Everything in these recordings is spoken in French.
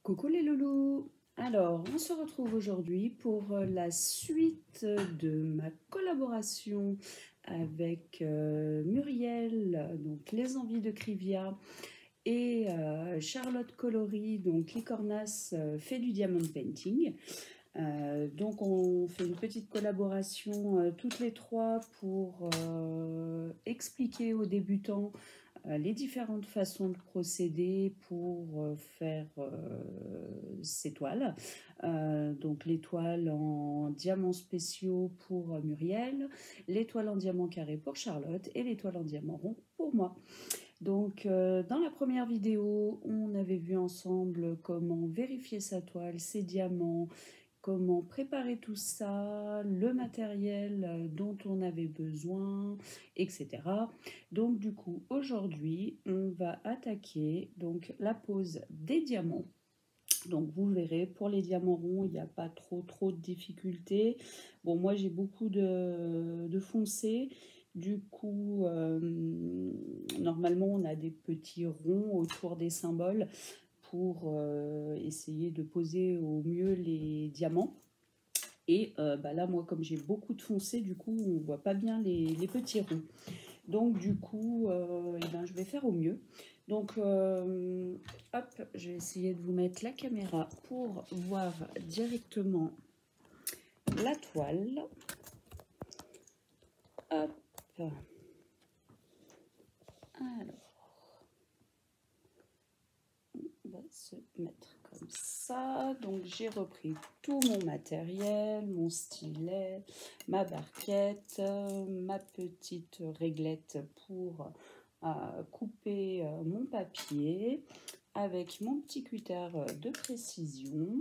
Coucou les loulous! Alors, on se retrouve aujourd'hui pour la suite de ma collaboration avec Muriel, donc Les Envies de Krivia, et Charlotte Colory, donc Licornas fait du diamond painting. Donc on fait une petite collaboration toutes les trois pour expliquer aux débutants les différentes façons de procéder pour faire ces toiles. Donc les toiles en diamants spéciaux pour Muriel, les toiles en diamant carré pour Charlotte et les toiles en diamant rond pour moi. Donc dans la première vidéo, on avait vu ensemble comment vérifier sa toile, ses diamants, comment préparer tout ça, le matériel dont on avait besoin, etc. Donc du coup, aujourd'hui, on va attaquer donc la pose des diamants. Donc vous verrez, pour les diamants ronds, il n'y a pas trop de difficultés. Bon, moi j'ai beaucoup de foncé. Du coup, normalement, on a des petits ronds autour des symboles pour essayer de poser au mieux les diamants. Et là, moi, comme j'ai beaucoup de foncé, du coup, on ne voit pas bien les petits ronds. Donc, du coup, je vais faire au mieux. Donc, hop, je vais essayer de vous mettre la caméra pour voir directement la toile. Hop. Alors, on va se mettre comme ça. Donc j'ai repris tout mon matériel, mon stylet, ma barquette, ma petite réglette pour couper mon papier, avec mon petit cutter de précision,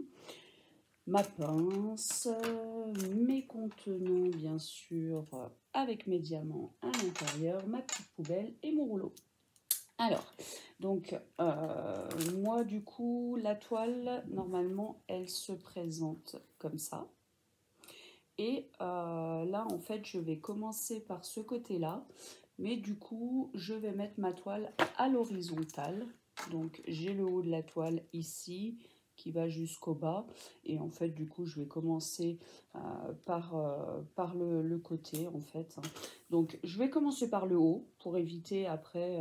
ma pince, mes contenants bien sûr avec mes diamants à l'intérieur, ma petite poubelle et mon rouleau. Alors, donc, moi, du coup, la toile, normalement, elle se présente comme ça. Et là, en fait, je vais commencer par ce côté-là. Mais du coup, je vais mettre ma toile à l'horizontale. Donc, j'ai le haut de la toile ici qui va jusqu'au bas. Et en fait, du coup, je vais commencer par le côté, en fait. Donc, je vais commencer par le haut pour éviter après,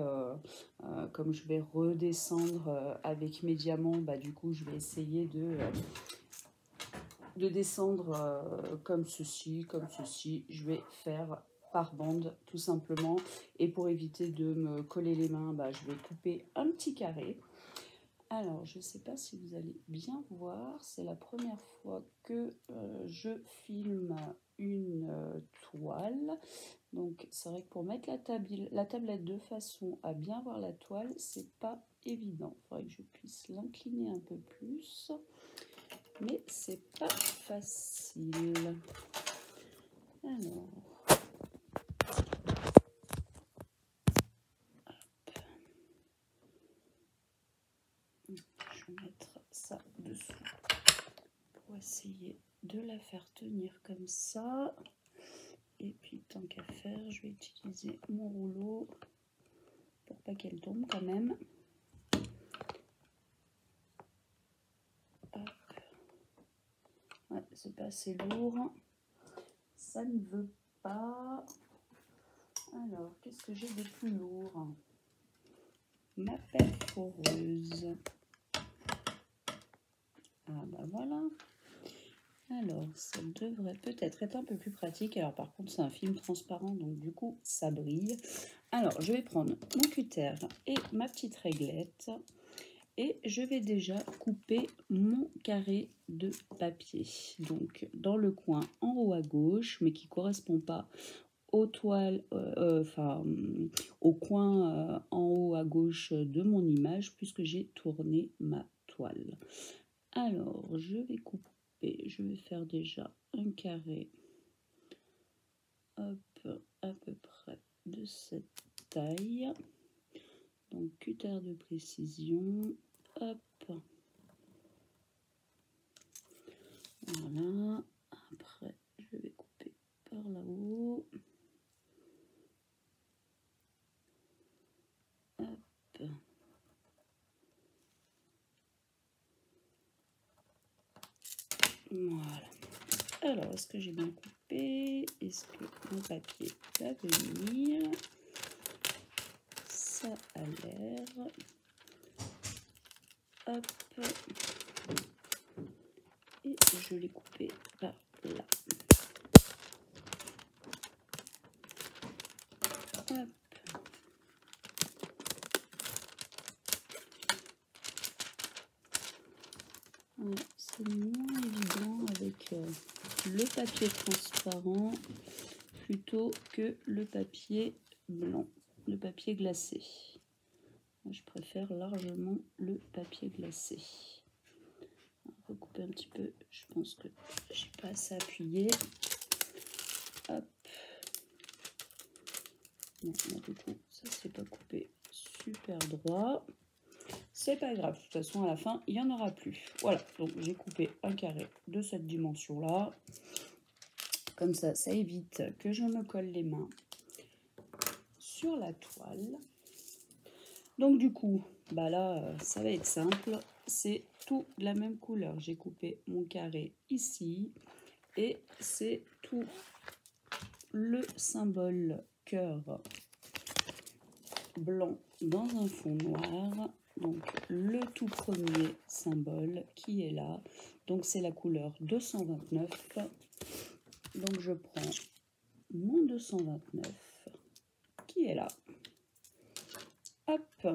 comme je vais redescendre avec mes diamants, du coup, je vais essayer de descendre comme ceci, comme ceci. Je vais faire par bande tout simplement, et pour éviter de me coller les mains, je vais couper un petit carré. Alors je ne sais pas si vous allez bien voir, c'est la première fois que je filme une toile, donc c'est vrai que pour mettre la tablette de façon à bien voir la toile, c'est pas évident. Il faudrait que je puisse l'incliner un peu plus, mais c'est pas facile. Alors, je vais mettre ça dessous pour essayer de la faire tenir comme ça. Et puis tant qu'à faire, je vais utiliser mon rouleau pour pas qu'elle tombe quand même. Ouais, c'est pas assez lourd. Ça ne veut pas. Alors, qu'est-ce que j'ai de plus lourd? Ma perforeuse. Ah voilà. Alors, ça devrait peut-être être un peu plus pratique. Alors par contre, c'est un film transparent, donc du coup, ça brille. Alors, je vais prendre mon cutter et ma petite réglette. Et je vais déjà couper mon carré de papier. Donc, dans le coin en haut à gauche, mais qui ne correspond pas aux toiles, au coin en haut à gauche de mon image, puisque j'ai tourné ma toile. Alors, je vais couper. Je vais faire déjà un carré, hop, à peu près de cette taille. Donc, cutter de précision, hop. Voilà. Après, je vais couper par là-haut. Hop. Voilà. Alors, est-ce que j'ai bien coupé? Est-ce que mon papier va venir? Ça a l'air. Hop. Et je l'ai coupé par là. Hop. C'est moins évident avec le papier transparent plutôt que le papier blanc, le papier glacé. Moi, je préfère largement le papier glacé. On va recouper un petit peu, je pense que j'ai pas assez appuyé. Hop. Non, du coup, ça c'est pas coupé super droit. C'est pas grave, de toute façon à la fin il n'y en aura plus. Voilà, donc j'ai coupé un carré de cette dimension là. Comme ça, ça évite que je me colle les mains sur la toile. Donc du coup, bah là ça va être simple, c'est tout de la même couleur. J'ai coupé mon carré ici et c'est tout le symbole cœur blanc dans un fond noir. Donc le tout premier symbole qui est là, donc c'est la couleur 229. Donc je prends mon 229 qui est là. Hop,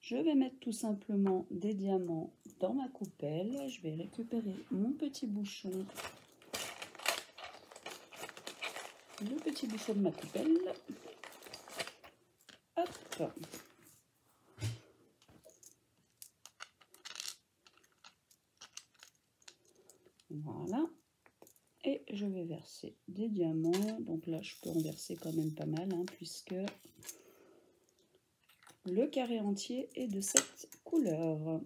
je vais mettre tout simplement des diamants dans ma coupelle. Je vais récupérer mon petit bouchon, le petit bouchon de ma coupelle. Hop. Voilà. Et je vais verser des diamants. Donc là, je peux en verser quand même pas mal, hein, puisque le carré entier est de cette couleur.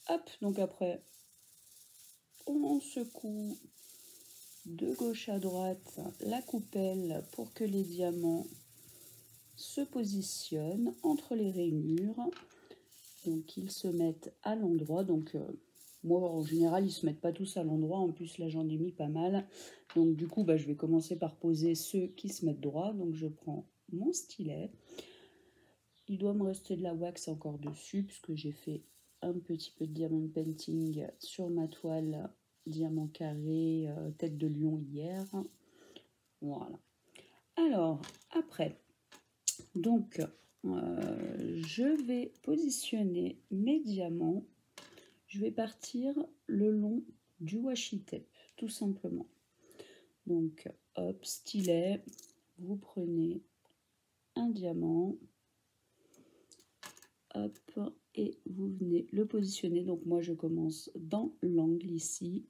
Hop, donc après, on secoue de gauche à droite la coupelle pour que les diamants se positionnent entre les rainures. Donc ils se mettent à l'endroit. Donc moi en général ils se mettent pas tous à l'endroit. En plus là j'en ai mis pas mal. Donc du coup bah, je vais commencer par poser ceux qui se mettent droit. Donc je prends mon stylet. Il doit me rester de la wax encore dessus puisque j'ai fait un petit peu de diamond painting sur ma toile diamant carré tête de lion hier. Voilà. Alors après, donc je vais positionner mes diamants. Je vais partir le long du washi tape, tout simplement. Donc hop, stylet, vous prenez un diamant. Hop, et vous venez le positionner. Donc moi je commence dans l'angle ici.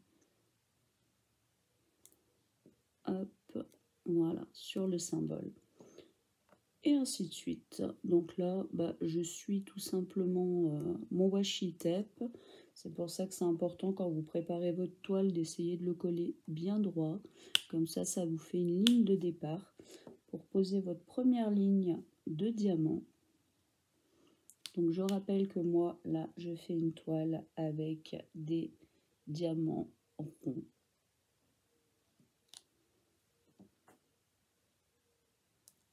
Hop, voilà, sur le symbole. Et ainsi de suite. Donc là, bah, je suis tout simplement mon washi tape. C'est pour ça que c'est important quand vous préparez votre toile d'essayer de le coller bien droit. Comme ça, ça vous fait une ligne de départ pour poser votre première ligne de diamant. Donc je rappelle que moi, là, je fais une toile avec des diamants ronds.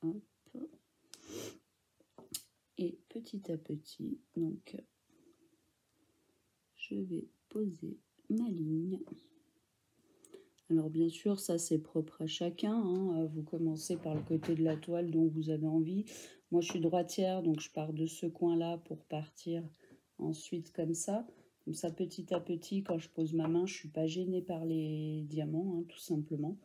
Hop. Et petit à petit, donc, je vais poser ma ligne. Alors bien sûr, ça c'est propre à chacun, hein. Vous commencez par le côté de la toile dont vous avez envie. Moi je suis droitière, donc je pars de ce coin-là pour partir ensuite comme ça. Comme ça, petit à petit, quand je pose ma main, je ne suis pas gênée par les diamants, hein, tout simplement.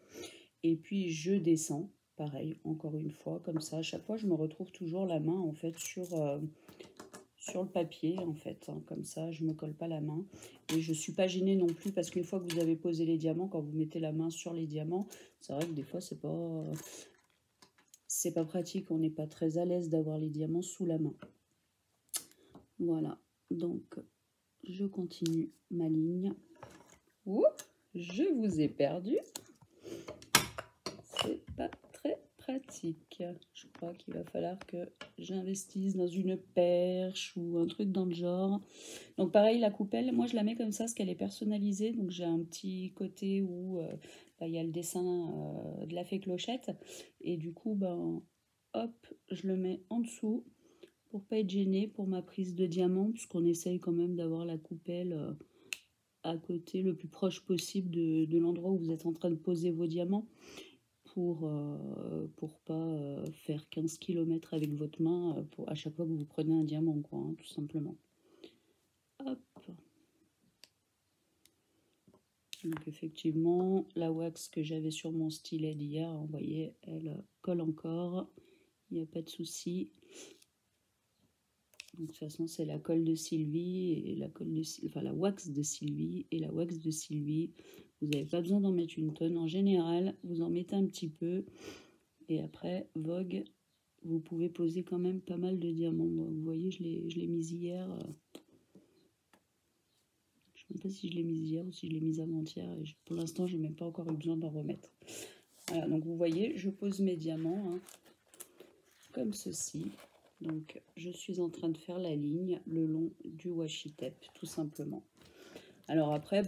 Et puis je descends, pareil, encore une fois, comme ça. À chaque fois, je me retrouve toujours la main en fait sur le papier en fait, hein, comme ça je me colle pas la main et je suis pas gênée non plus parce qu'une fois que vous avez posé les diamants, quand vous mettez la main sur les diamants, c'est vrai que des fois c'est pas pratique, on n'est pas très à l'aise d'avoir les diamants sous la main. Voilà, donc je continue ma ligne. Ouh, je vous ai perdu, c'est pas très pratique. Je crois qu'il va falloir que j'investisse dans une perche ou un truc dans le genre. Donc pareil, la coupelle, moi je la mets comme ça parce qu'elle est personnalisée. Donc j'ai un petit côté où il y a le dessin de la fée Clochette. Et du coup, ben, hop, je le mets en dessous pour pas être gêné pour ma prise de diamant, puisqu'on essaye quand même d'avoir la coupelle à côté le plus proche possible de l'endroit où vous êtes en train de poser vos diamants pour pas faire 15 km avec votre main à chaque fois que vous prenez un diamant, quoi, hein, tout simplement. Hop. Donc effectivement, la wax que j'avais sur mon stylet d'hier, vous voyez, elle colle encore, il n'y a pas de souci. Donc, de toute façon, c'est la colle de Sylvie et la wax de Sylvie et la wax de Sylvie. Vous n'avez pas besoin d'en mettre une tonne. En général, vous en mettez un petit peu. Et après, Vogue, vous pouvez poser quand même pas mal de diamants. Vous voyez, je l'ai mise hier. Je ne sais même pas si je l'ai mise hier ou si je l'ai mise avant-hier. Pour l'instant, je n'ai même pas encore eu besoin d'en remettre. Voilà, donc vous voyez, je pose mes diamants hein, comme ceci. Donc, je suis en train de faire la ligne le long du washi tape, tout simplement. Alors après,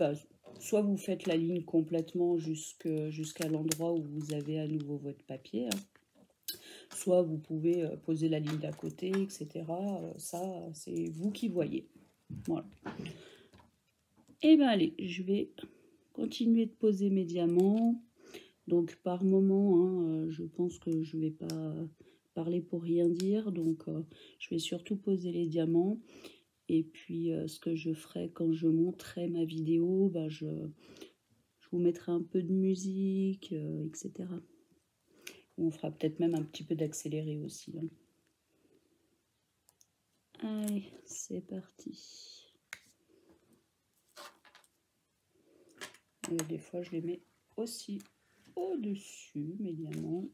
soit vous faites la ligne complètement jusqu'à l'endroit où vous avez à nouveau votre papier, hein. Soit vous pouvez poser la ligne d'à côté, etc. Ça, c'est vous qui voyez. Voilà. Et bien allez, je vais continuer de poser mes diamants. Donc par moment, hein, je pense que je ne vais pas parler pour rien dire. Donc je vais surtout poser les diamants. Et puis ce que je ferai quand je monterai ma vidéo, je vous mettrai un peu de musique, etc. On fera peut-être même un petit peu d'accéléré aussi. Hein. Allez, c'est parti. Et des fois, je les mets aussi au-dessus, mes diamants.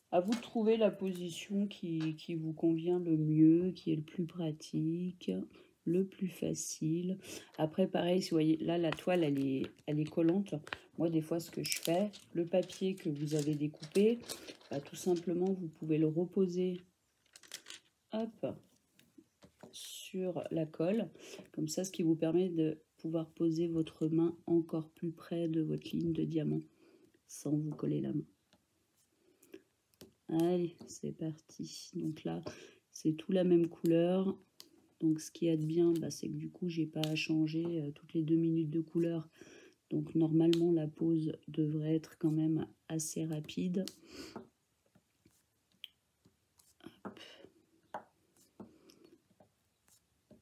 À vous de trouver la position qui vous convient le mieux, qui est le plus pratique, le plus facile. Après, pareil, si vous voyez, là, la toile, elle est collante. Moi, des fois, ce que je fais, le papier que vous avez découpé, tout simplement, vous pouvez le reposer hop, sur la colle. Comme ça, ce qui vous permet de pouvoir poser votre main encore plus près de votre ligne de diamant, sans vous coller la main. Allez, c'est parti. Donc là, c'est tout la même couleur. Donc ce qui est de bien, c'est que du coup, j'ai pas à changer toutes les 2 minutes de couleur. Donc normalement, la pose devrait être quand même assez rapide. Hop.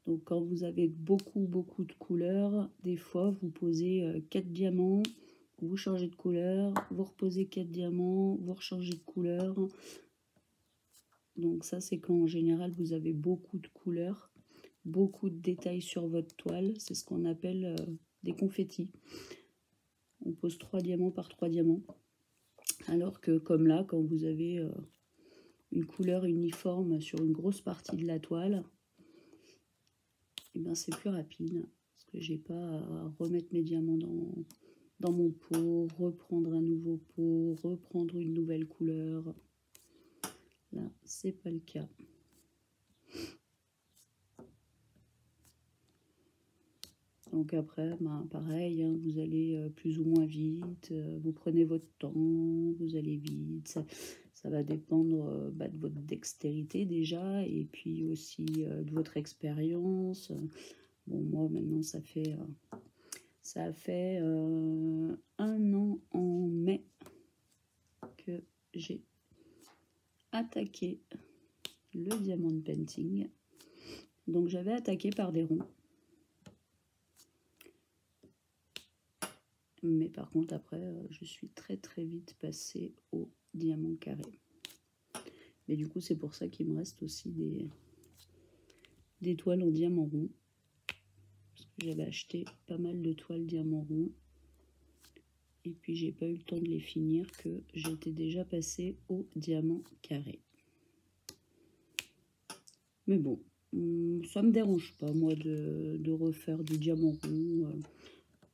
Donc quand vous avez beaucoup de couleurs, des fois, vous posez 4 diamants, vous changez de couleur, vous reposez 4 diamants, vous rechangez de couleur. Donc ça, c'est quand en général, vous avez beaucoup de couleurs, beaucoup de détails sur votre toile. C'est ce qu'on appelle des confettis. On pose 3 diamants par 3 diamants. Alors que comme là, quand vous avez une couleur uniforme sur une grosse partie de la toile, et ben c'est plus rapide. Parce que j'ai pas à remettre mes diamants dans mon pot, reprendre un nouveau pot, reprendre une nouvelle couleur. Là, c'est pas le cas. Donc après, pareil, hein, vous allez plus ou moins vite, vous prenez votre temps, vous allez vite. Ça va dépendre de votre dextérité déjà, et puis aussi de votre expérience. Bon, moi maintenant, ça a fait 1 an en mai que j'ai attaqué le diamond painting. Donc j'avais attaqué par des ronds. Mais par contre, après, je suis très vite passée au diamant carré. Mais du coup, c'est pour ça qu'il me reste aussi des toiles en diamant rond. Parce que j'avais acheté pas mal de toiles diamant rond. Et puis, j'ai pas eu le temps de les finir que j'étais déjà passée au diamant carré. Mais bon, ça me dérange pas, moi, de refaire du diamant rond.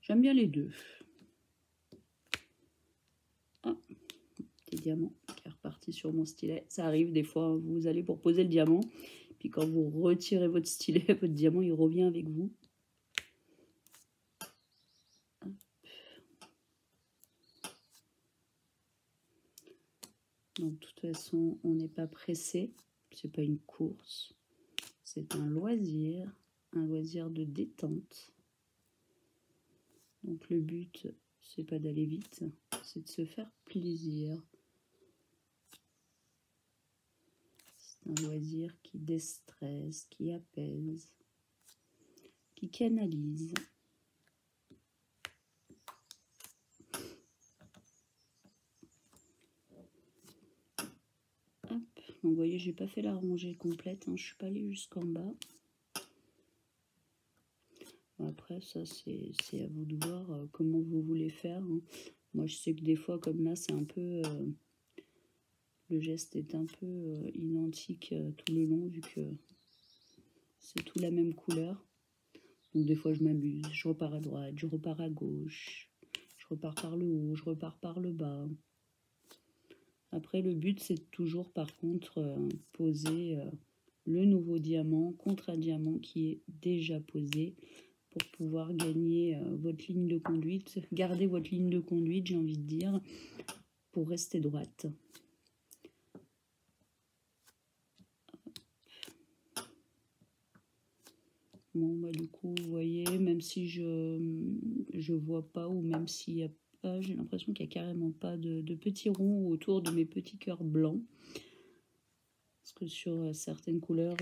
J'aime bien les deux. Ah, petit diamant qui est reparti sur mon stylet. Ça arrive des fois, hein, vous allez pour poser le diamant, puis quand vous retirez votre stylet, votre diamant il revient avec vous. Donc de toute façon, on n'est pas pressé, c'est pas une course, c'est un loisir de détente. Donc le but, c'est pas d'aller vite, c'est de se faire plaisir. C'est un loisir qui déstresse, qui apaise, qui canalise. Hop. Donc vous voyez, j'ai pas fait la rangée complète, hein, je suis pas allée jusqu'en bas. Après, ça, c'est à vous de voir comment vous voulez faire. Hein. Moi, je sais que des fois, comme là, c'est un peu... le geste est un peu identique tout le long, vu que c'est tout la même couleur. Donc, des fois, je m'amuse. Je repars à droite, je repars à gauche. Je repars par le haut, je repars par le bas. Après, le but, c'est toujours, par contre, poser le nouveau diamant contre un diamant qui est déjà posé, pour pouvoir gagner votre ligne de conduite, garder votre ligne de conduite, j'ai envie de dire, pour rester droite. Bon, bah, du coup, vous voyez, même si je vois pas, ou même s'il y a pas, j'ai l'impression qu'il n'y a carrément pas de petits ronds autour de mes petits cœurs blancs. Parce que sur certaines couleurs,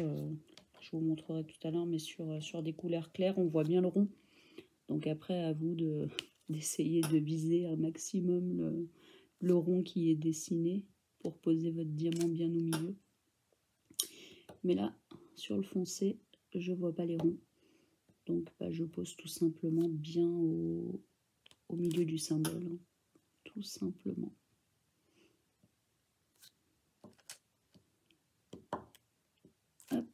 je vous montrerai tout à l'heure, mais sur des couleurs claires, on voit bien le rond. Donc après, à vous d'essayer de viser un maximum le rond qui est dessiné pour poser votre diamant bien au milieu. Mais là, sur le foncé, je vois pas les ronds. Donc bah, je pose tout simplement bien au milieu du symbole. Hein, tout simplement. Hop.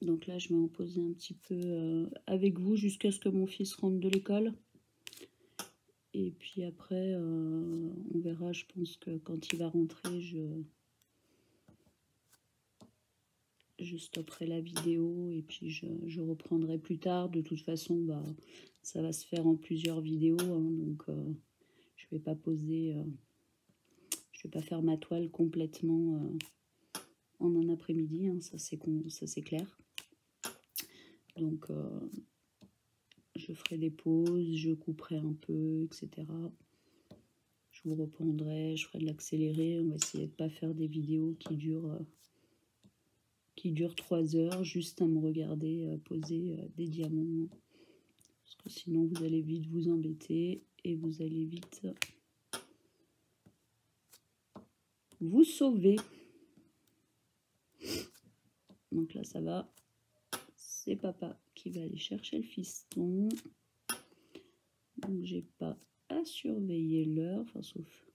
Donc là, je vais en poser un petit peu avec vous jusqu'à ce que mon fils rentre de l'école. Et puis après, on verra, je pense que quand il va rentrer, je stopperai la vidéo et puis je reprendrai plus tard. De toute façon, bah, ça va se faire en plusieurs vidéos. Hein, donc, je vais pas poser... je vais pas faire ma toile complètement en un après-midi. Hein, ça, c'est clair. Donc... je ferai des pauses, je couperai un peu, etc. Je vous reprendrai, je ferai de l'accéléré. On va essayer de ne pas faire des vidéos qui durent 3 heures, juste à me regarder poser des diamants. Parce que sinon, vous allez vite vous embêter et vous allez vite vous sauver. Donc là, ça va. C'est papa qui va aller chercher le fiston. Donc, j'ai pas à surveiller l'heure, enfin, sauf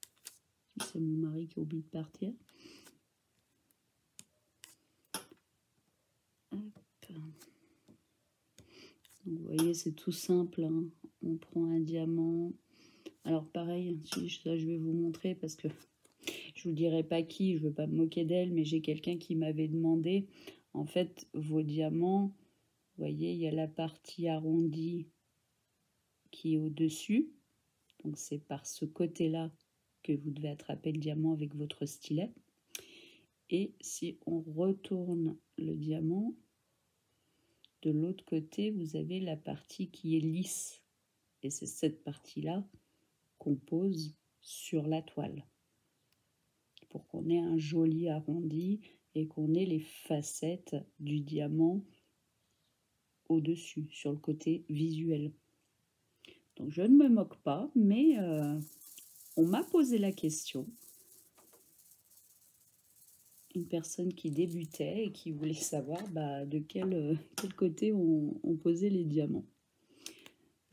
si c'est mon mari qui oublie de partir. Hop. Donc, vous voyez, c'est tout simple. Hein. On prend un diamant. Alors, pareil, ça, je vais vous montrer parce que je vous dirai pas qui, je veux pas me moquer d'elle, mais j'ai quelqu'un qui m'avait demandé, en fait, vos diamants, vous voyez, il y a la partie arrondie qui est au-dessus. Donc, c'est par ce côté-là que vous devez attraper le diamant avec votre stylet. Et si on retourne le diamant, de l'autre côté, vous avez la partie qui est lisse. Et c'est cette partie-là qu'on pose sur la toile. Pour qu'on ait un joli arrondi et qu'on ait les facettes du diamant au-dessus, sur le côté visuel. Donc je ne me moque pas, mais on m'a posé la question. Une personne qui débutait et qui voulait savoir de quel côté on posait les diamants.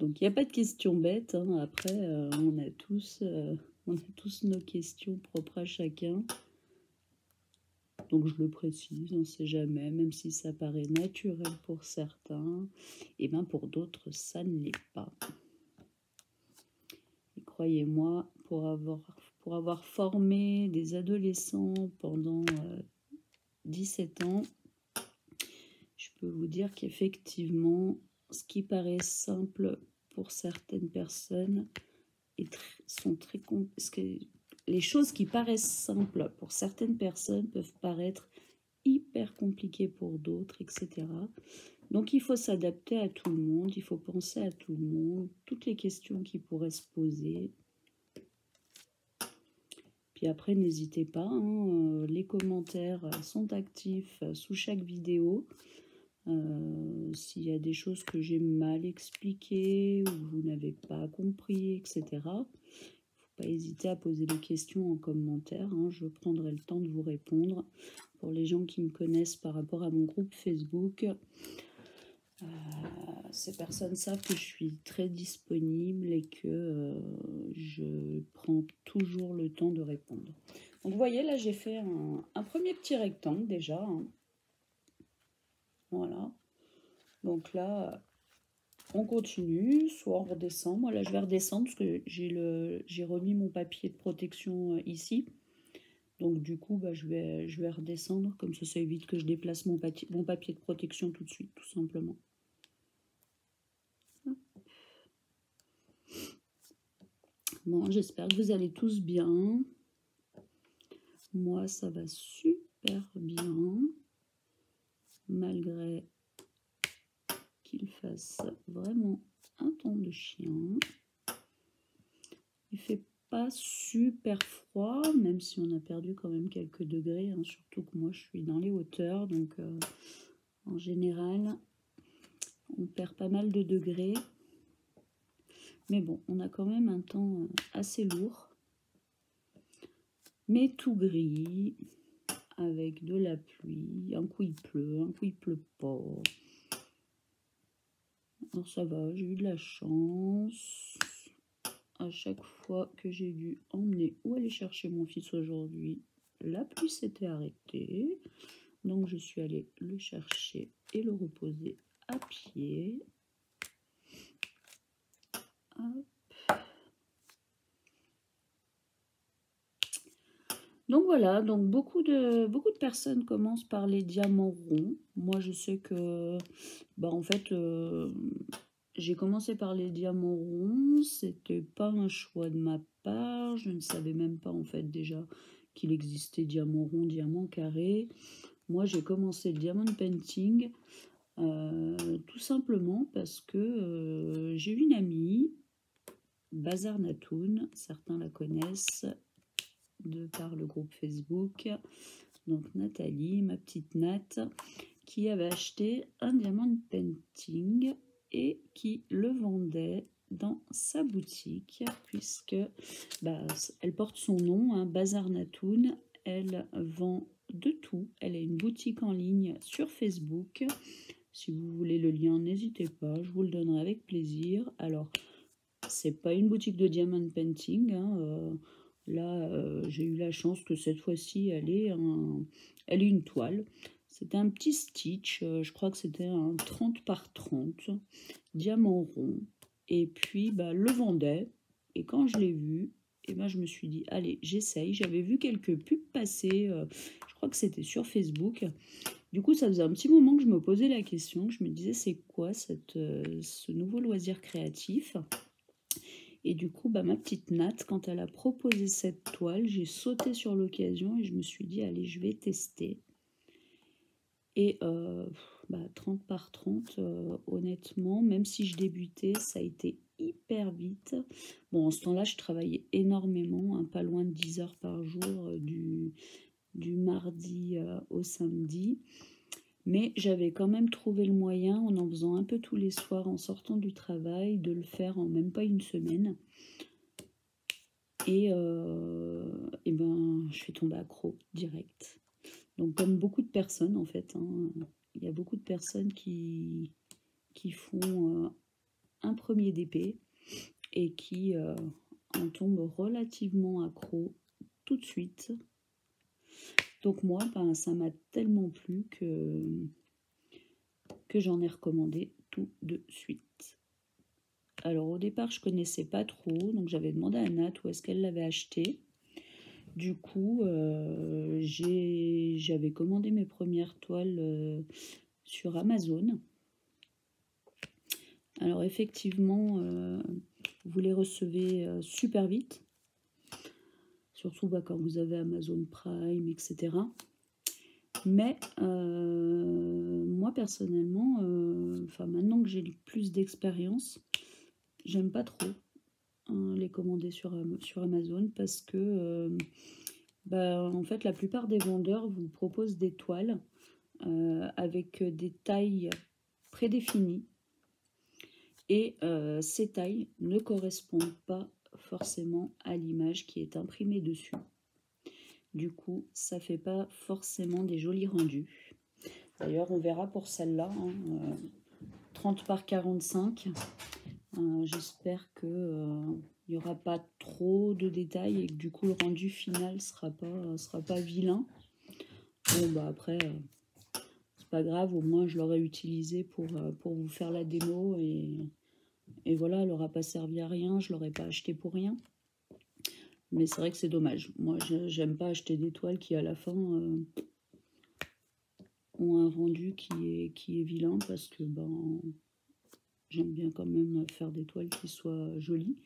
Donc il n'y a pas de question bête. Hein. Après, on a tous nos questions propres à chacun. Donc je le précise, on ne sait jamais, même si ça paraît naturel pour certains, et bien pour d'autres, ça ne l'est pas. Et croyez-moi, pour avoir formé des adolescents pendant 17 ans, je peux vous dire qu'effectivement, ce qui paraît simple pour certaines personnes sont très les choses qui paraissent simples pour certaines personnes peuvent paraître hyper compliquées pour d'autres, etc. Donc il faut s'adapter à tout le monde, il faut penser à tout le monde, toutes les questions qui pourraient se poser. Puis après, n'hésitez pas, hein, les commentaires sont actifs sous chaque vidéo. S'il y a des choses que j'ai mal expliquées ou vous n'avez pas compris, etc. Il ne faut pas hésiter à poser des questions en commentaire. Hein, je prendrai le temps de vous répondre. Pour les gens qui me connaissent par rapport à mon groupe Facebook, ces personnes savent que je suis très disponible et que je prends toujours le temps de répondre. Donc vous voyez, là j'ai fait un premier petit rectangle déjà. Hein. Voilà. Donc là, on continue, soit on redescend. Moi là je vais redescendre parce que j'ai remis mon papier de protection ici. Donc du coup, je vais redescendre, comme ça évite que je déplace mon papier de protection tout de suite, tout simplement. Bon, j'espère que vous allez tous bien. Moi, ça va super bien, malgré qu'il fasse vraiment un temps de chien. Il fait pas super froid, même si on a perdu quand même quelques degrés, hein, surtout que moi je suis dans les hauteurs, donc en général on perd pas mal de degrés. Mais bon, on a quand même un temps assez lourd, mais tout gris, avec de la pluie. Un coup il pleut, un coup il pleut pas. Alors ça va, j'ai eu de la chance. À chaque fois que j'ai dû emmener ou aller chercher mon fils aujourd'hui, la pluie s'était arrêtée. Donc je suis allée le chercher et le reposer à pied. Hop. Donc voilà, donc beaucoup de personnes commencent par les diamants ronds. Moi je sais que en fait j'ai commencé par les diamants ronds, c'était pas un choix de ma part, je ne savais même pas en fait déjà qu'il existait diamant rond, diamant carré. Moi j'ai commencé le diamond painting tout simplement parce que j'ai une amie, Bazar Natoun, certains la connaissent de par le groupe Facebook, donc Nathalie, ma petite Nat, qui avait acheté un diamond painting et qui le vendait dans sa boutique, puisque elle porte son nom, hein, Bazar Natoun. Elle vend de tout. Elle a une boutique en ligne sur Facebook. Si vous voulez le lien, n'hésitez pas, je vous le donnerai avec plaisir. Alors, c'est pas une boutique de diamond painting, hein, là, j'ai eu la chance que cette fois-ci, elle est une toile. C'était un petit stitch, je crois que c'était un 30 par 30, diamant rond. Et puis, le vendait. Et quand je l'ai vu, je me suis dit, allez, j'essaye. J'avais vu quelques pubs passer, je crois que c'était sur Facebook. Du coup, ça faisait un petit moment que je me posais la question, que je me disais, c'est quoi ce nouveau loisir créatif ? Et du coup, ma petite Nat, quand elle a proposé cette toile, j'ai sauté sur l'occasion et je me suis dit, allez, je vais tester. Et 30 par 30, honnêtement, même si je débutais, ça a été hyper vite. Bon, en ce temps-là, je travaillais énormément, hein, pas loin de 10 heures par jour, du mardi au samedi. Mais j'avais quand même trouvé le moyen, en faisant un peu tous les soirs en sortant du travail, de le faire en même pas une semaine. Et je suis tombée accro direct. Donc comme beaucoup de personnes en fait, hein, il y a beaucoup de personnes qui font un premier DP et qui en tombent relativement accro tout de suite. Donc moi, ça m'a tellement plu que j'en ai recommandé tout de suite. Alors au départ, je connaissais pas trop, donc j'avais demandé à Nat où est-ce qu'elle l'avait acheté. Du coup, j'avais commandé mes premières toiles sur Amazon. Alors effectivement, vous les recevez super vite, surtout quand vous avez Amazon Prime, etc. Mais moi personnellement, maintenant que j'ai plus d'expérience, j'aime pas trop les commander sur Amazon parce que en fait la plupart des vendeurs vous proposent des toiles avec des tailles prédéfinies et ces tailles ne correspondent pas forcément à l'image qui est imprimée dessus. Du coup, ça fait pas forcément des jolis rendus. D'ailleurs, on verra pour celle-là, 30 par 45. J'espère que il n'y aura pas trop de détails et que du coup le rendu final sera pas vilain. Bon après c'est pas grave, au moins je l'aurais utilisé pour vous faire la démo et voilà, elle n'aura pas servi à rien, je l'aurais pas acheté pour rien. Mais c'est vrai que c'est dommage. Moi j'aime pas acheter des toiles qui à la fin ont un rendu qui est vilain parce que j'aime bien quand même faire des toiles qui soient jolies,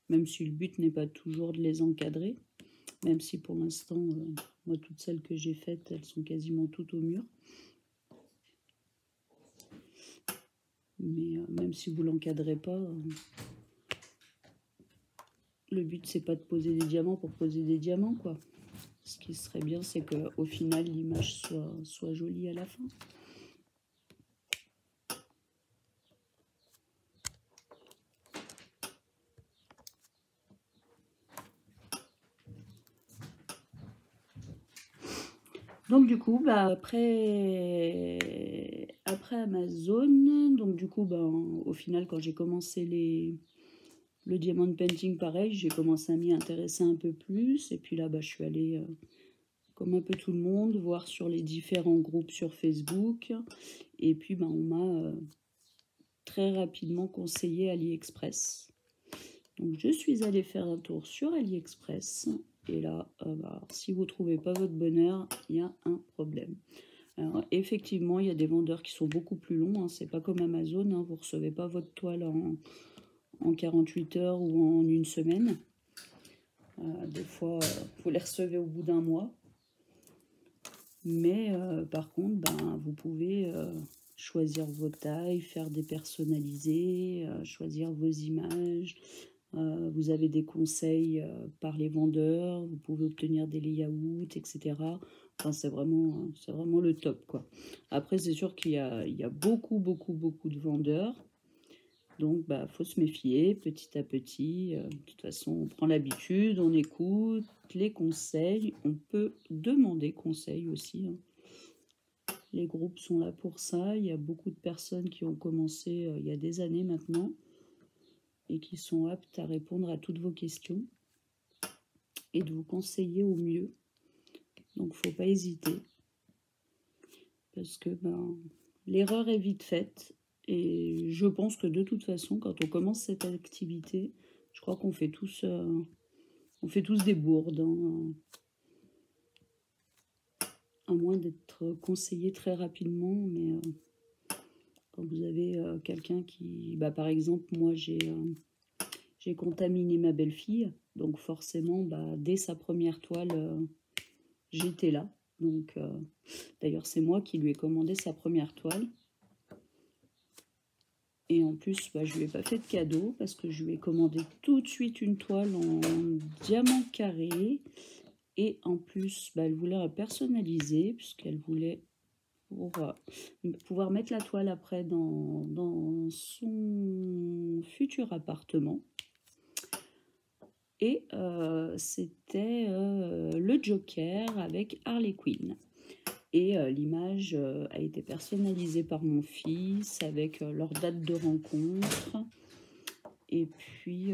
même si le but n'est pas toujours de les encadrer, même si pour l'instant, moi, toutes celles que j'ai faites, elles sont quasiment toutes au mur. Mais même si vous ne l'encadrez pas, le but, c'est pas de poser des diamants pour poser des diamants, quoi. Ce qui serait bien, c'est qu'au final, l'image soit jolie à la fin. Donc du coup, après Amazon, donc du coup, au final, quand j'ai commencé le diamond painting, pareil, j'ai commencé à m'y intéresser un peu plus. Et puis là, je suis allée, comme un peu tout le monde, voir sur les différents groupes sur Facebook. Et puis, on m'a très rapidement conseillé AliExpress. Donc je suis allée faire un tour sur AliExpress. Et là, si vous ne trouvez pas votre bonheur, il y a un problème. Alors, effectivement, il y a des vendeurs qui sont beaucoup plus longs. Hein. C'est pas comme Amazon. Hein. Vous ne recevez pas votre toile en 48 heures ou en une semaine. Des fois, vous les recevez au bout d'un mois. Mais par contre, vous pouvez choisir vos tailles, faire des personnalisés, choisir vos images. Vous avez des conseils par les vendeurs, vous pouvez obtenir des layouts, etc. Enfin, c'est vraiment le top, quoi. Après, c'est sûr qu'il y a beaucoup de vendeurs. Donc, faut se méfier petit à petit. De toute façon, on prend l'habitude, on écoute les conseils. On peut demander conseil aussi. Hein. Les groupes sont là pour ça. Il y a beaucoup de personnes qui ont commencé il y a des années maintenant et qui sont aptes à répondre à toutes vos questions et de vous conseiller au mieux. Donc, faut pas hésiter. Parce que l'erreur est vite faite. Et je pense que de toute façon, quand on commence cette activité, je crois qu'on fait tous, des bourdes. Hein, à moins d'être conseillé très rapidement. Mais quand vous avez quelqu'un qui... par exemple, moi, j'ai contaminé ma belle-fille. Donc forcément, dès sa première toile, j'étais là. Donc, d'ailleurs, c'est moi qui lui ai commandé sa première toile. Et en plus, je ne lui ai pas fait de cadeau parce que je lui ai commandé tout de suite une toile en diamant carré. Et en plus, elle voulait la personnaliser puisqu'elle voulait pour pouvoir mettre la toile après dans son futur appartement. Et c'était le Joker avec Harley Quinn. Et l'image a été personnalisée par mon fils avec leur date de rencontre. Et puis,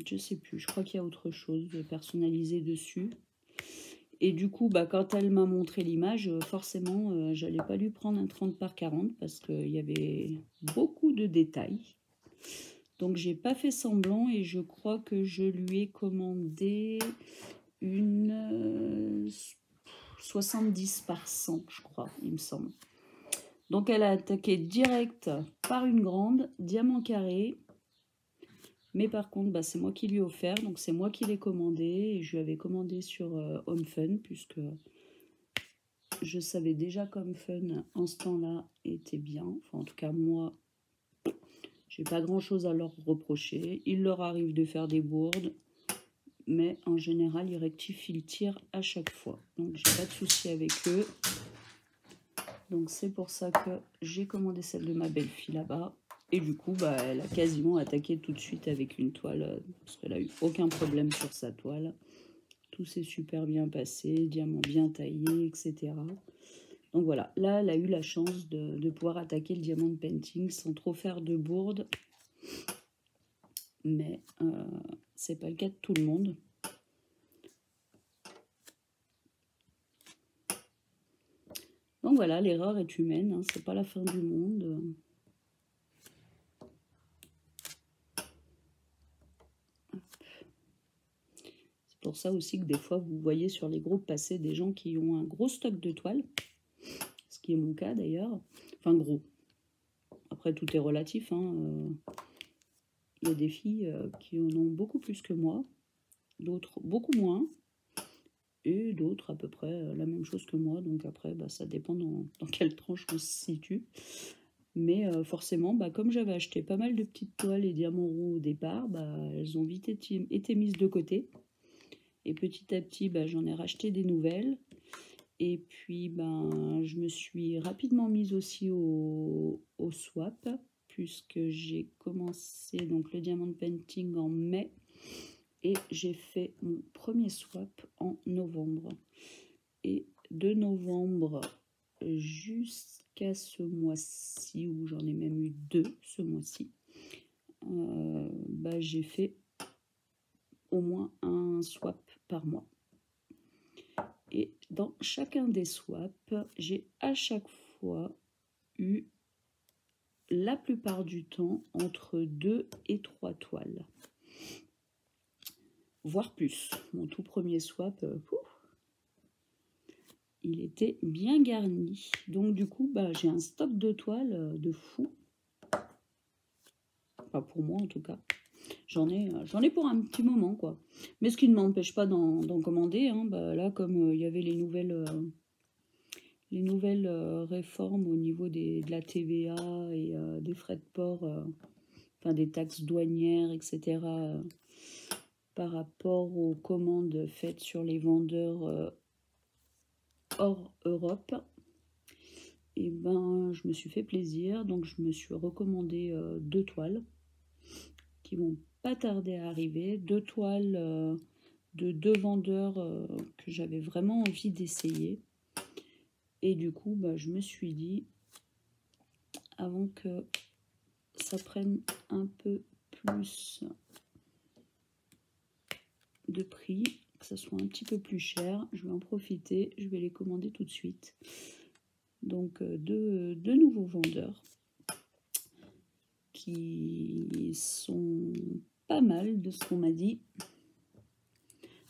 je sais plus, je crois qu'il y a autre chose de personnalisé dessus. Et du coup, bah, quand elle m'a montré l'image, forcément, j'allais pas lui prendre un 30 par 40 parce qu'il y avait beaucoup de détails. Donc, j'ai pas fait semblant et je crois que je lui ai commandé une 70 par 100, je crois, il me semble. Donc, elle a attaqué direct par une grande, diamant carré. Mais par contre, bah, c'est moi qui lui ai offert, donc c'est moi qui l'ai commandé. Et je lui avais commandé sur Home Fun, puisque je savais déjà qu'Home Fun, en ce temps-là, était bien. Enfin, en tout cas, moi, j'ai pas grand-chose à leur reprocher. Il leur arrive de faire des bourdes, mais en général, ils rectifient le tir à chaque fois. Donc, j'ai pas de souci avec eux. Donc, c'est pour ça que j'ai commandé celle de ma belle-fille là-bas. Et du coup, bah, elle a quasiment attaqué tout de suite avec une toile, parce qu'elle a eu aucun problème sur sa toile. Tout s'est super bien passé, diamant bien taillé, etc. Donc voilà, là, elle a eu la chance de pouvoir attaquer le diamond painting sans trop faire de bourde. Mais c'est pas le cas de tout le monde. Donc voilà, l'erreur est humaine, hein, c'est pas la fin du monde. C'est pour ça aussi que des fois, vous voyez sur les groupes passer des gens qui ont un gros stock de toiles, ce qui est mon cas d'ailleurs. Enfin, gros. Après, tout est relatif. Hein. Il y a des filles qui en ont beaucoup plus que moi, d'autres beaucoup moins, et d'autres à peu près la même chose que moi. Donc après, bah, ça dépend dans quelle tranche on se situe. Mais forcément, bah, comme j'avais acheté pas mal de petites toiles et diamants ronds au départ, bah, elles ont vite été mises de côté. Et petit à petit, bah, j'en ai racheté des nouvelles. Et puis, ben, je me suis rapidement mise aussi au swap, puisque j'ai commencé donc, le diamond painting en mai. Et j'ai fait mon premier swap en novembre. Et de novembre jusqu'à ce mois-ci, où j'en ai même eu 2 ce mois-ci, bah, j'ai fait au moins un swap par mois. Et dans chacun des swaps, j'ai à chaque fois eu, la plupart du temps, entre 2 et 3 toiles. Voire plus. Mon tout premier swap, il était bien garni. Donc du coup, bah, j'ai un stock de toiles de fou. Enfin, pour moi en tout cas. J'en ai pour un petit moment, quoi. Mais ce qui ne m'empêche pas d'en commander. Hein. Bah, là, comme il y avait les nouvelles réformes au niveau de la TVA et des frais de port, enfin des taxes douanières, etc., par rapport aux commandes faites sur les vendeurs hors Europe, et ben je me suis fait plaisir, donc je me suis recommandé 2 toiles qui vont pas tarder à arriver, 2 toiles de 2 vendeurs que j'avais vraiment envie d'essayer. Et du coup, bah, je me suis dit, avant que ça prenne un peu plus de prix, que ça soit un petit peu plus cher, je vais en profiter, je vais les commander tout de suite. Donc deux nouveaux vendeurs qui sont pas mal de ce qu'on m'a dit.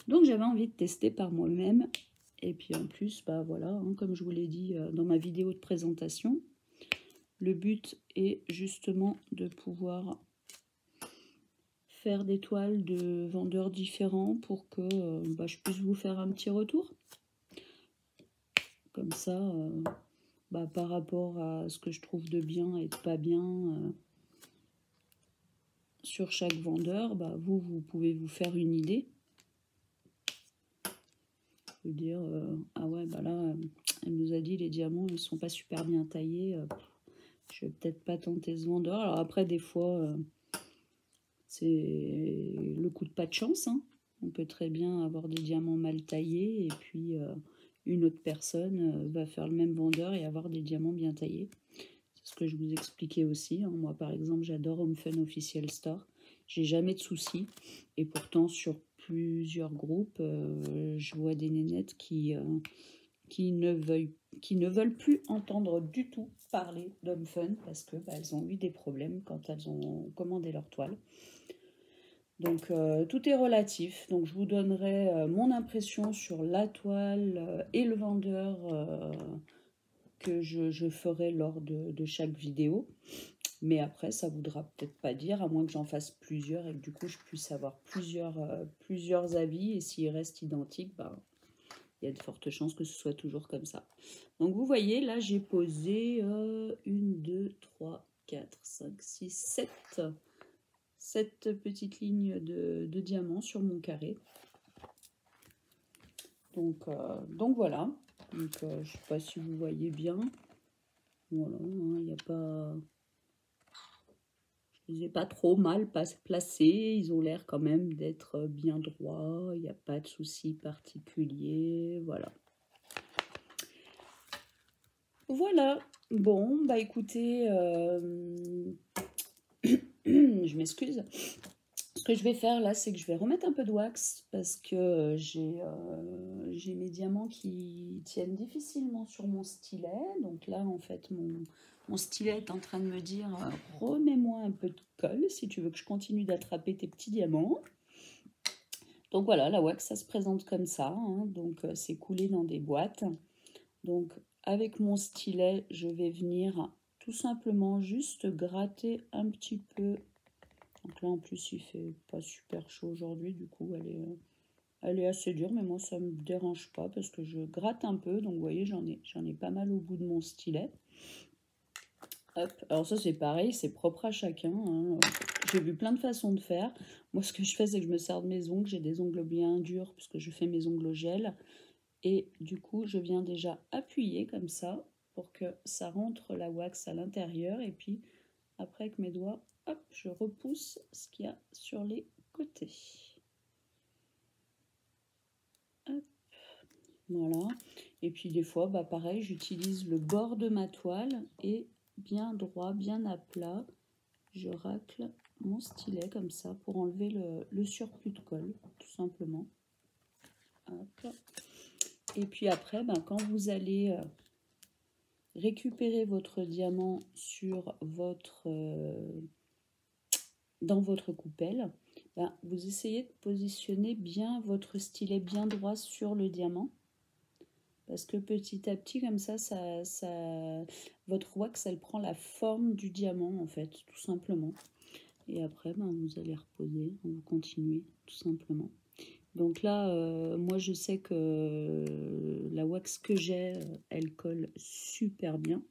Donc j'avais envie de tester par moi-même. Et puis en plus, bah voilà, hein, comme je vous l'ai dit dans ma vidéo de présentation, le but est justement de pouvoir faire des toiles de vendeurs différents pour que bah, je puisse vous faire un petit retour. Comme ça, bah, par rapport à ce que je trouve de bien et de pas bien sur chaque vendeur, bah, vous pouvez vous faire une idée. Vous dire, ah ouais, bah là, elle nous a dit les diamants, ils sont pas super bien taillés. Je vais peut-être pas tenter ce vendeur. Alors après, des fois, c'est le coup de pas de chance. Hein. On peut très bien avoir des diamants mal taillés et puis une autre personne va faire le même vendeur et avoir des diamants bien taillés. C'est ce que je vous expliquais aussi. Hein. Moi, par exemple, j'adore Home Fun Official Store. J'ai jamais de soucis. Et pourtant, sur plusieurs groupes, je vois des nénettes qui ne veulent plus entendre du tout parler d'Homme Fun parce que elles ont eu des problèmes quand elles ont commandé leur toile. Donc tout est relatif. Donc je vous donnerai mon impression sur la toile et le vendeur que je ferai lors de chaque vidéo. Mais après, ça ne voudra peut-être pas dire, à moins que j'en fasse plusieurs et que du coup je puisse avoir plusieurs avis. Et s'ils restent identiques, il y a de fortes chances que ce soit toujours comme ça. Donc vous voyez, là j'ai posé 1, 2, 3, 4, 5, 6, 7 petites lignes de diamants sur mon carré. Donc voilà. Donc, je ne sais pas si vous voyez bien. Voilà, il n'y a pas... Je les ai pas trop mal placés. Ils ont l'air quand même d'être bien droits. Il n'y a pas de souci particulier. Voilà. Voilà. Bon, écoutez, je m'excuse. Ce que je vais faire là, c'est que je vais remettre un peu de wax parce que j'ai mes diamants qui tiennent difficilement sur mon stylet. Donc là, en fait, mon stylet est en train de me dire remets-moi un peu de colle si tu veux que je continue d'attraper tes petits diamants. Donc voilà, la wax, ça se présente comme ça. Hein. Donc c'est coulé dans des boîtes. Donc avec mon stylet, je vais venir tout simplement juste gratter un petit peu. Donc là, en plus, il fait pas super chaud aujourd'hui. Du coup, elle est assez dure, mais moi, ça me dérange pas parce que je gratte un peu. Donc, vous voyez, j'en ai pas mal au bout de mon stylet. Hop. Alors ça, c'est pareil, c'est propre à chacun. Hein. J'ai vu plein de façons de faire. Moi, ce que je fais, c'est que je me sers de mes ongles. J'ai des ongles bien durs parce que je fais mes ongles au gel. Et du coup, je viens déjà appuyer comme ça pour que ça rentre la wax à l'intérieur. Et puis, après, avec mes doigts, hop, je repousse ce qu'il y a sur les côtés. Hop, voilà. Et puis des fois, pareil, j'utilise le bord de ma toile et bien droit, bien à plat, je racle mon stylet comme ça pour enlever le surplus de colle, tout simplement. Hop. Et puis après, quand vous allez récupérer votre diamant sur dans votre coupelle, vous essayez de positionner bien votre stylet bien droit sur le diamant. Parce que petit à petit, comme ça, votre wax, elle prend la forme du diamant, en fait, tout simplement. Et après, vous allez reposer, vous continuez, tout simplement. Donc là, moi, je sais que la wax que j'ai, elle colle super bien.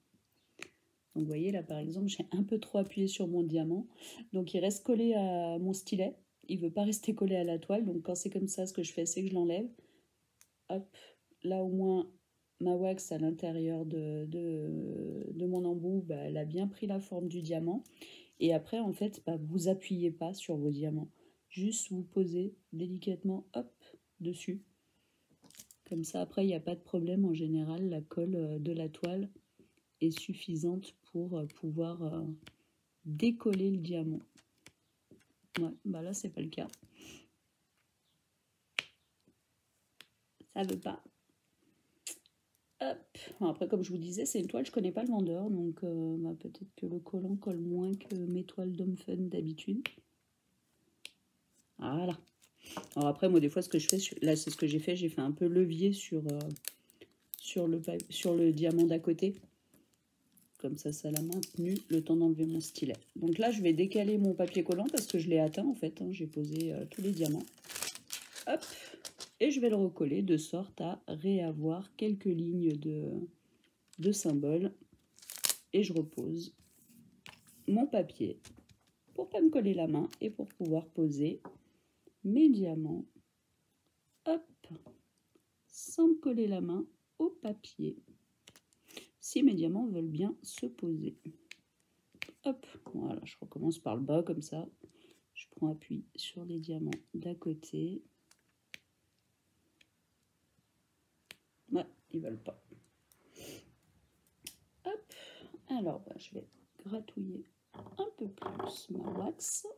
Donc, vous voyez, là, par exemple, j'ai un peu trop appuyé sur mon diamant. Donc, il reste collé à mon stylet. Il ne veut pas rester collé à la toile. Donc, quand c'est comme ça, ce que je fais, c'est que je l'enlève. Hop, là, au moins, ma wax à l'intérieur de mon embout, elle a bien pris la forme du diamant. Et après, en fait, vous appuyez pas sur vos diamants. Juste vous posez délicatement, hop, dessus. Comme ça, après, il n'y a pas de problème. En général, la colle de la toile est suffisante pour pouvoir décoller le diamant. Ouais, là, c'est pas le cas. Ça veut pas. Hop. Après, comme je vous disais, c'est une toile, je connais pas le vendeur, donc peut-être que le collant colle moins que mes toiles d'Homme Fun d'habitude. Voilà. Alors après, moi, des fois, ce que je fais, là, c'est ce que j'ai fait un peu levier sur le diamant d'à côté. Comme ça, ça l'a maintenu le temps d'enlever mon stylet. Donc là, je vais décaler mon papier collant parce que je l'ai atteint, en fait. Hein, j'ai posé tous les diamants. Hop. Et je vais le recoller de sorte à réavoir quelques lignes de symboles. Et je repose mon papier pour pas me coller la main et pour pouvoir poser mes diamants, hop, sans me coller la main au papier, si mes diamants veulent bien se poser. Hop, voilà, je recommence par le bas comme ça, je prends appui sur les diamants d'à côté. Ouais, ils veulent pas. Hop, alors je vais gratouiller un peu plus ma wax.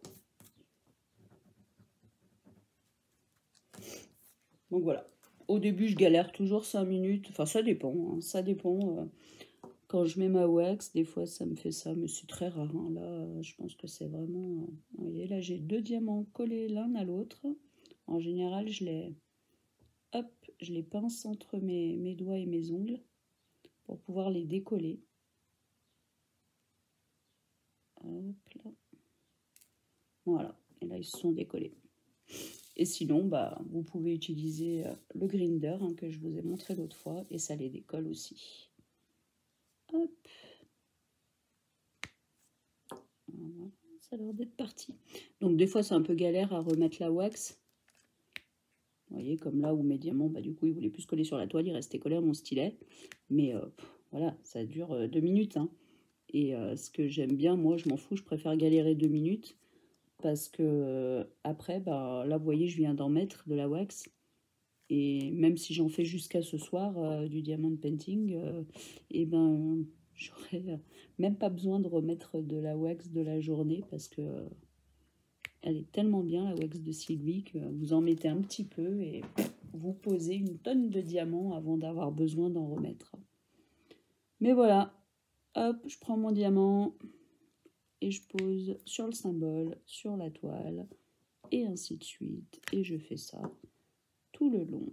Donc voilà. Au début, je galère toujours 5 minutes. Enfin, ça dépend. Hein. Ça dépend. Quand je mets ma wax, des fois, ça me fait ça. Mais c'est très rare. Hein. Là, je pense que c'est vraiment... vous voyez, là, j'ai 2 diamants collés l'un à l'autre. En général, hop, je les pince entre mes doigts et mes ongles pour pouvoir les décoller. Hop là. Voilà. Et là, ils se sont décollés. Et sinon, bah, vous pouvez utiliser le grinder hein, que je vous ai montré l'autre fois et ça les décolle aussi. Hop. Voilà, ça a l'air d'être parti. Donc des fois, c'est un peu galère à remettre la wax. Vous voyez, comme là où mes diamants, bah, du coup, ils voulaient plus se coller sur la toile, ils restaient collés à mon stylet. Mais voilà, ça dure 2 minutes. Hein. Et ce que j'aime bien, moi, je m'en fous, je préfère galérer 2 minutes. Parce que après, bah, là, vous voyez, je viens d'en mettre de la wax. Et même si j'en fais jusqu'à ce soir du diamond painting, et ben j'aurais même pas besoin de remettre de la wax de la journée parce que elle est tellement bien la wax de Sylvie que vous en mettez un petit peu et vous posez une tonne de diamants avant d'avoir besoin d'en remettre. Mais voilà, hop, je prends mon diamant et je pose sur le symbole, sur la toile et ainsi de suite. Et je fais ça tout le long.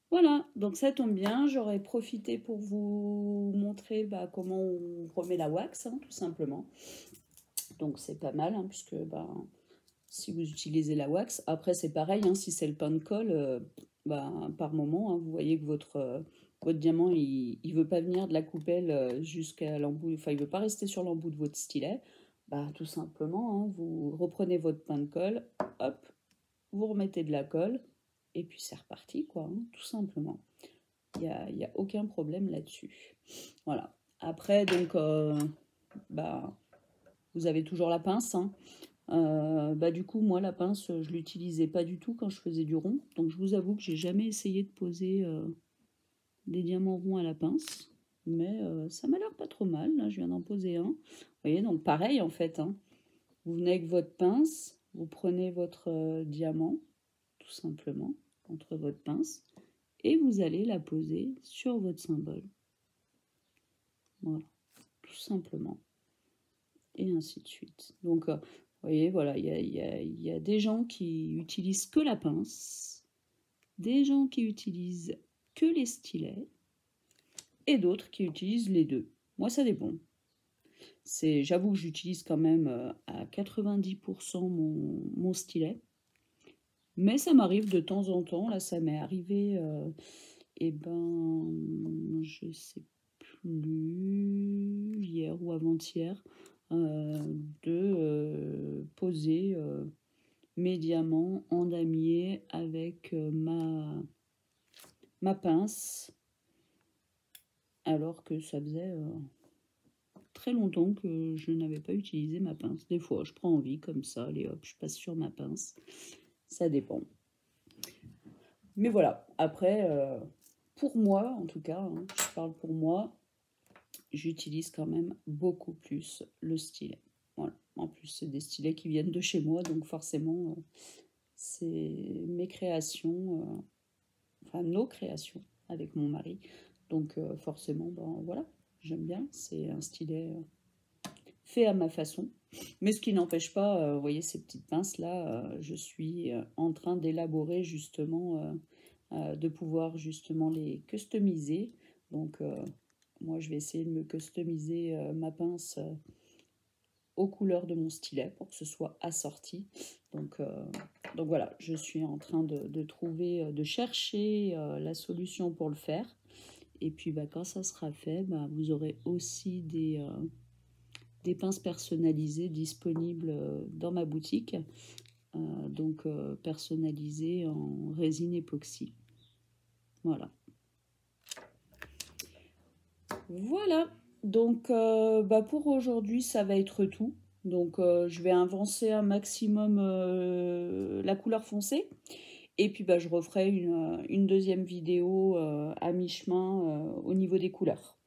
Voilà, donc ça tombe bien, j'aurais profité pour vous montrer comment on remet la wax, hein, tout simplement. Donc c'est pas mal, hein, puisque si vous utilisez la wax, après c'est pareil, hein, si c'est le pain de colle, par moment, hein, vous voyez que votre diamant, il ne veut pas venir de la coupelle jusqu'à l'embout, enfin il ne veut pas rester sur l'embout de votre stylet, tout simplement, hein, vous reprenez votre pain de colle, hop, vous remettez de la colle, et puis c'est reparti, quoi, hein, tout simplement. Il n'y a aucun problème là-dessus. Voilà. Après, donc, vous avez toujours la pince. Hein. Du coup, moi, la pince, je ne l'utilisais pas du tout quand je faisais du rond. Donc, je vous avoue que j'ai jamais essayé de poser des diamants ronds à la pince. Mais ça m'a l'air pas trop mal. Là, je viens d'en poser un. Vous voyez, donc pareil, en fait. Hein. Vous venez avec votre pince, vous prenez votre diamant, tout simplement, entre votre pince, et vous allez la poser sur votre symbole. Voilà, tout simplement. Et ainsi de suite. Donc, vous voyez, voilà, il y a des gens qui utilisent que la pince, des gens qui utilisent que les stylets, et d'autres qui utilisent les deux. Moi, ça dépend. J'avoue que j'utilise quand même à 90% mon stylet. Mais ça m'arrive de temps en temps, là ça m'est arrivé, je sais plus, hier ou avant-hier, de poser mes diamants en damier avec ma pince, alors que ça faisait très longtemps que je n'avais pas utilisé ma pince. Des fois, je prends envie comme ça, allez hop, je passe sur ma pince. Ça dépend. Mais voilà, après, pour moi, en tout cas, hein, je parle pour moi, j'utilise quand même beaucoup plus le stylet. Voilà. En plus, c'est des stylets qui viennent de chez moi, donc forcément, c'est mes créations, enfin nos créations avec mon mari. Donc forcément, voilà, j'aime bien. C'est un stylet fait à ma façon. Mais ce qui n'empêche pas, vous voyez ces petites pinces-là, je suis en train d'élaborer justement, de pouvoir justement les customiser. Donc moi, je vais essayer de me customiser ma pince aux couleurs de mon stylet pour que ce soit assorti. Donc voilà, je suis en train de trouver, de chercher la solution pour le faire. Et puis quand ça sera fait, vous aurez aussi des pinces personnalisées disponibles dans ma boutique. Donc personnalisées en résine époxy. Voilà. Voilà, donc pour aujourd'hui, ça va être tout. Donc je vais avancer un maximum la couleur foncée. Et puis je referai une deuxième vidéo à mi-chemin au niveau des couleurs.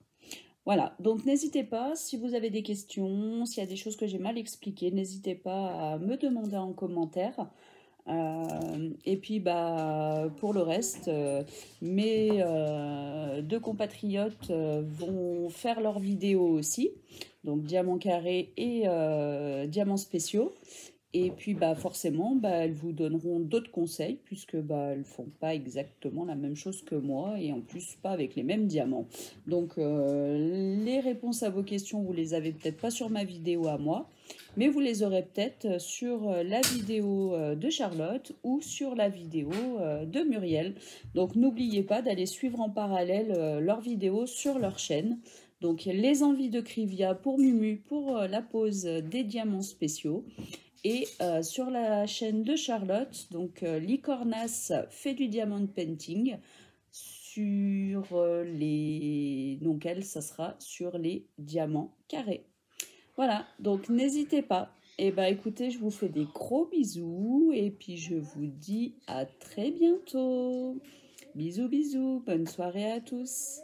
Voilà, donc n'hésitez pas, si vous avez des questions, s'il y a des choses que j'ai mal expliquées, n'hésitez pas à me demander en commentaire. Et puis bah pour le reste, mes deux compatriotes vont faire leurs vidéos aussi, donc diamants carrés et diamants spéciaux. Et puis bah forcément, bah, elles vous donneront d'autres conseils puisque bah, elles font pas exactement la même chose que moi et en plus pas avec les mêmes diamants. Donc les réponses à vos questions, vous les avez peut-être pas sur ma vidéo à moi, mais vous les aurez peut-être sur la vidéo de Charlotte ou sur la vidéo de Muriel. Donc n'oubliez pas d'aller suivre en parallèle leurs vidéos sur leur chaîne. Donc les envies de Krivia pour Mumu pour la pose des diamants spéciaux. Et sur la chaîne de Charlotte, donc Licornas fait du diamond painting sur les... Donc elle, ça sera sur les diamants carrés. Voilà, donc n'hésitez pas. Et bah écoutez, je vous fais des gros bisous et puis je vous dis à très bientôt. Bisous, bisous, bonne soirée à tous.